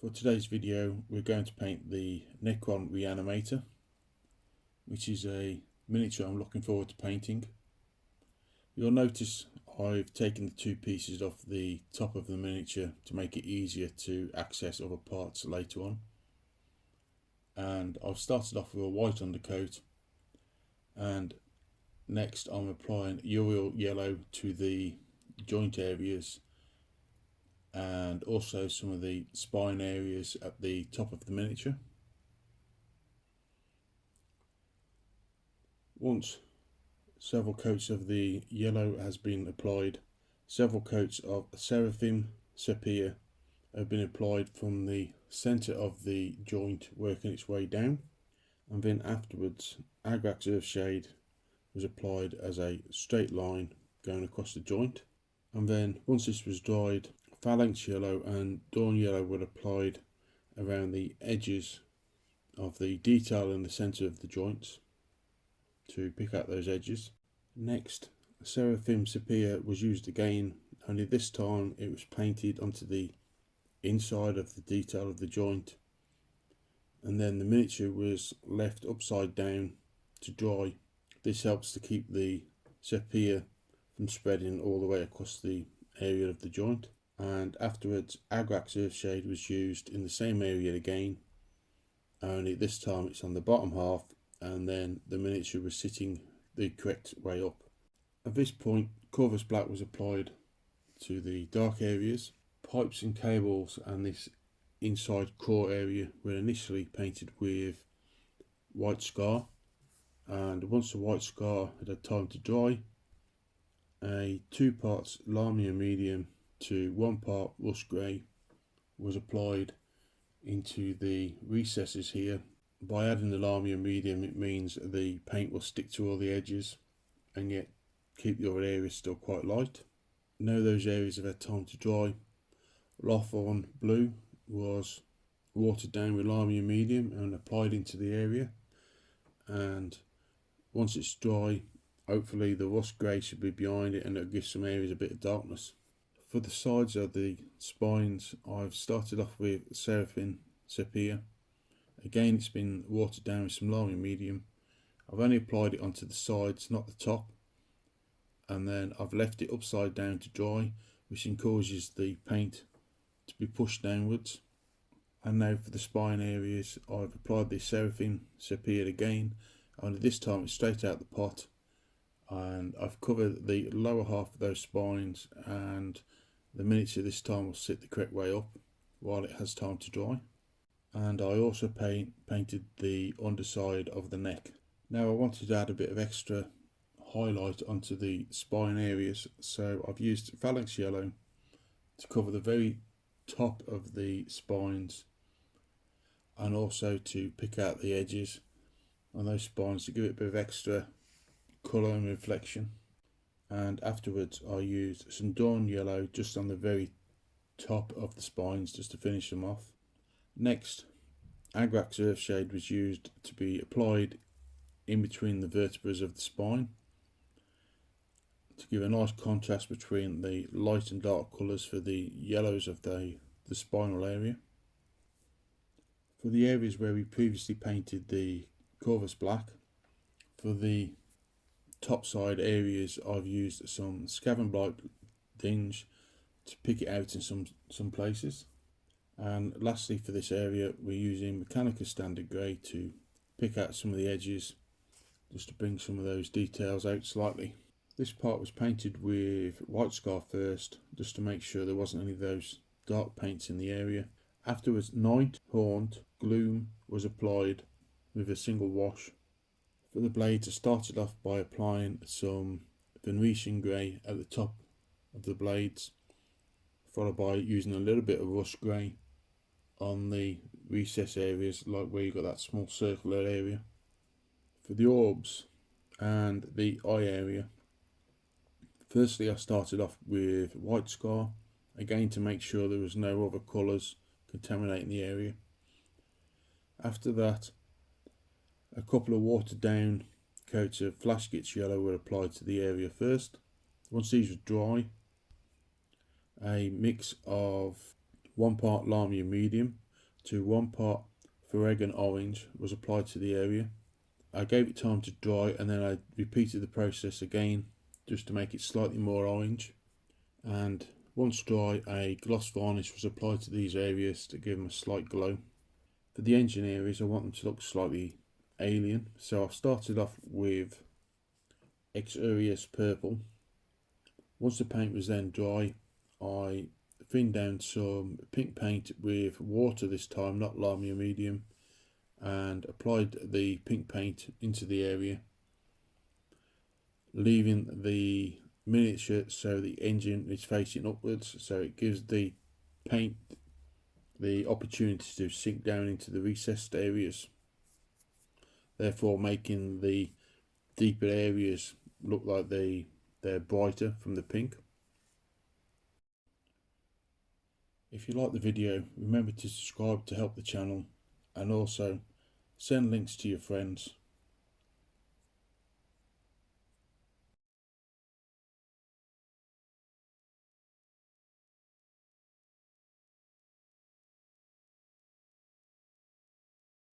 For today's video, we're going to paint the Necron Reanimator, which is a miniature I'm looking forward to painting. You'll notice I've taken the two pieces off the top of the miniature to make it easier to access other parts later on. And I've started off with a white undercoat, and next I'm applying Uriel yellow to the joint areas and also some of the spine areas at the top of the miniature. Once several coats of the yellow has been applied, several coats of Seraphim Sepia have been applied from the centre of the joint, working its way down, and then afterwards Agrax Earthshade was applied as a straight line going across the joint. And then once this was dried, Phalanx yellow and Dawn yellow were applied around the edges of the detail in the centre of the joints to pick out those edges. Next, Seraphim Sepia was used again, only this time it was painted onto the inside of the detail of the joint, and then the miniature was left upside down to dry. This helps to keep the sepia from spreading all the way across the area of the joint. And afterwards Agrax Earthshade was used in the same area again, only this time it's on the bottom half, and then the miniature was sitting the correct way up. At this point Corvus Black was applied to the dark areas. Pipes and cables and this inside core area were initially painted with white scar, and once the white scar had time to dry, a 2 parts Lamia medium to 1 part rust grey was applied into the recesses here. By adding the Lamia medium, it means the paint will stick to all the edges and yet keep the other areas still quite light. Now those areas have had time to dry, Lawthorn blue was watered down with Lamia medium and applied into the area, and once it's dry, hopefully the rust grey should be behind it and it'll give some areas a bit of darkness. For the sides of the spines, I've started off with Seraphim Sepia. Again, it's been watered down with some Lamia medium. I've only applied it onto the sides, not the top, and then I've left it upside down to dry, which encourages the paint to be pushed downwards. And now for the spine areas, I've applied the Seraphim Sepia again, only this time it's straight out the pot, and I've covered the lower half of those spines, and the miniature this time will sit the correct way up while it has time to dry. And I also painted the underside of the neck. Now I wanted to add a bit of extra highlight onto the spine areas, so I've used Phalanx yellow to cover the very top of the spines, and also to pick out the edges on those spines to give it a bit of extra colour and reflection. And afterwards I used some Dawn yellow just on the very top of the spines just to finish them off. Next, Agrax Earthshade was used to be applied in between the vertebrae of the spine to give a nice contrast between the light and dark colours for the yellows of the spinal area. For the areas where we previously painted the Corvus Black, for the top side areas I've used some Scaven Blight dinge to pick it out in some places. And lastly, for this area we're using Mechanica Standard Grey to pick out some of the edges, just to bring some of those details out slightly. This part was painted with white scar first, just to make sure there wasn't any of those dark paints in the area. Afterwards, Night, Haunt, Gloom was applied with a single wash. For the blades, I started off by applying some Venetian grey at the top of the blades, followed by using a little bit of rust grey on the recess areas, like where you got that small circular area. For the orbs and the eye area, firstly I started off with white scar, again to make sure there was no other colours contaminating the area. After that, a couple of watered down coats of Flashgitz yellow were applied to the area first. Once these were dry, a mix of 1 part Lamia medium to 1 part Ferregan orange was applied to the area. I gave it time to dry and then I repeated the process again just to make it slightly more orange, and once dry a gloss varnish was applied to these areas to give them a slight glow. For the engine areas I want them to look slightly alien, so I've started off with Xurius purple. Once the paint was then dry, I thinned down some pink paint with water this time, not Lamia medium, and applied the pink paint into the area, leaving the miniature so the engine is facing upwards, so it gives the paint the opportunity to sink down into the recessed areas, therefore making the deeper areas look like they're brighter from the pink. If you like the video, remember to subscribe to help the channel, and also send links to your friends.